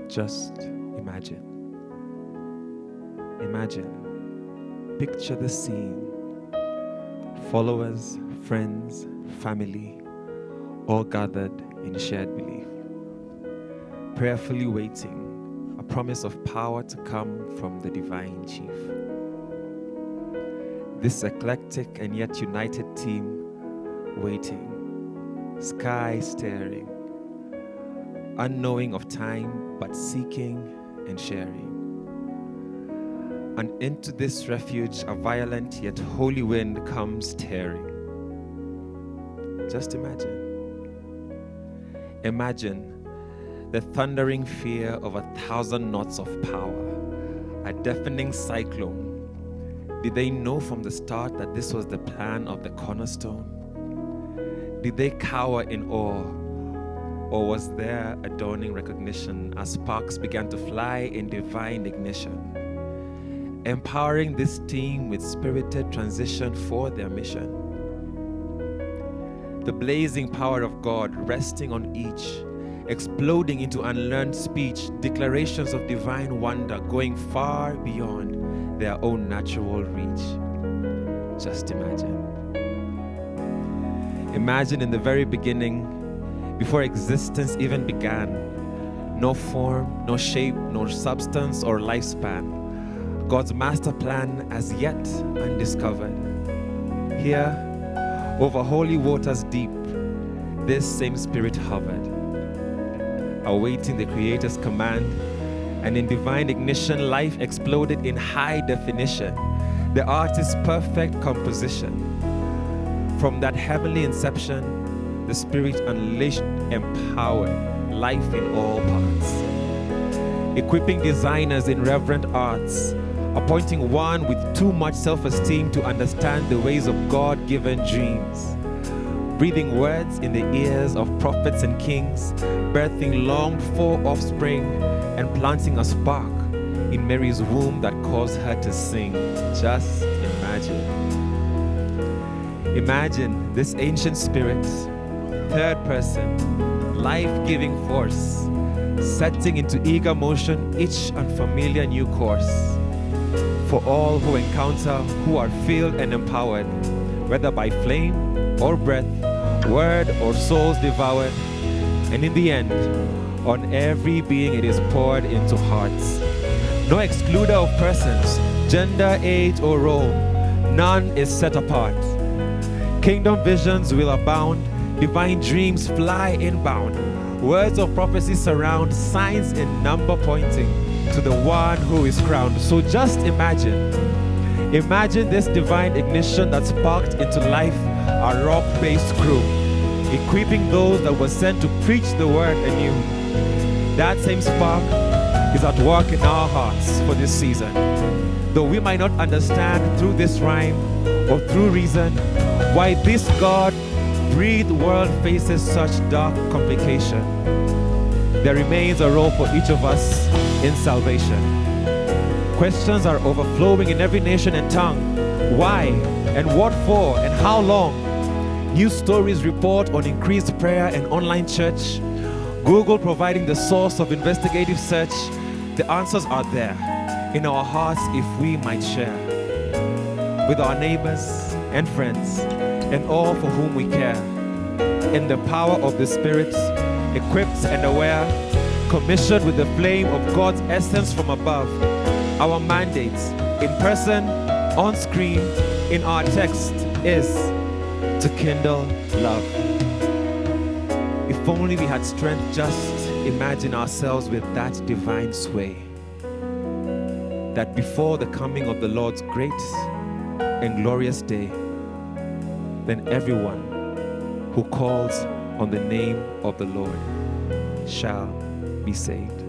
Just imagine. Imagine. Picture the scene. Followers, friends, family, all gathered in shared belief. Prayerfully waiting, a promise of power to come from the divine chief. This eclectic and yet united team waiting, sky staring, unknowing of time but seeking and sharing. And into this refuge a violent yet holy wind comes tearing. Just imagine. Imagine the thundering fear of 1,000 knots of power, a deafening cyclone. Did they know from the start that this was the plan of the cornerstone? Did they cower in awe, or was there a dawning recognition as sparks began to fly in divine ignition, empowering this team with spirited transition for their mission? The blazing power of God resting on each, exploding into unlearned speech, declarations of divine wonder going far beyond their own natural reach. Just imagine. Imagine in the very beginning, before existence even began, no form, no shape, no substance or lifespan, God's master plan as yet undiscovered. Here, over holy waters deep, this same spirit hovered, awaiting the Creator's command, and in divine ignition, life exploded in high definition, the artist's perfect composition. From that heavenly inception, the Spirit unleashed, empowered life in all parts, equipping designers in reverent arts, appointing one with too much self-esteem to understand the ways of God-given dreams, breathing words in the ears of prophets and kings, birthing longed-for offspring, and planting a spark in Mary's womb that caused her to sing. Just imagine. Imagine this ancient spirit, third person, life-giving force, setting into eager motion each unfamiliar new course. For all who encounter, who are filled and empowered, whether by flame or breath, word or souls devoured, and in the end, on every being it is poured into hearts. No excluder of persons, gender, age, or role, none is set apart. Kingdom visions will abound, divine dreams fly inbound, words of prophecy surround, signs in number pointing to the one who is crowned. So just imagine this divine ignition that sparked into life a rock-based crew, equipping those that were sent to preach the word anew. That same spark is at work in our hearts for this season. Though we might not understand through this rhyme or through reason why this God-breathed world faces such dark complication, there remains a role for each of us in salvation. Questions are overflowing in every nation and tongue. Why and what for and how long? News stories report on increased prayer and online church. Google providing the source of investigative search. The answers are there in our hearts if we might share with our neighbors and friends and all for whom we care. In the power of the Spirit, equipped and aware, commissioned with the flame of God's essence from above, our mandate, in person, on screen, in our text, is to kindle love. If only we had strength, just imagine ourselves with that divine sway, that before the coming of the Lord's great and glorious day, then everyone who calls on the name of the Lord shall be saved.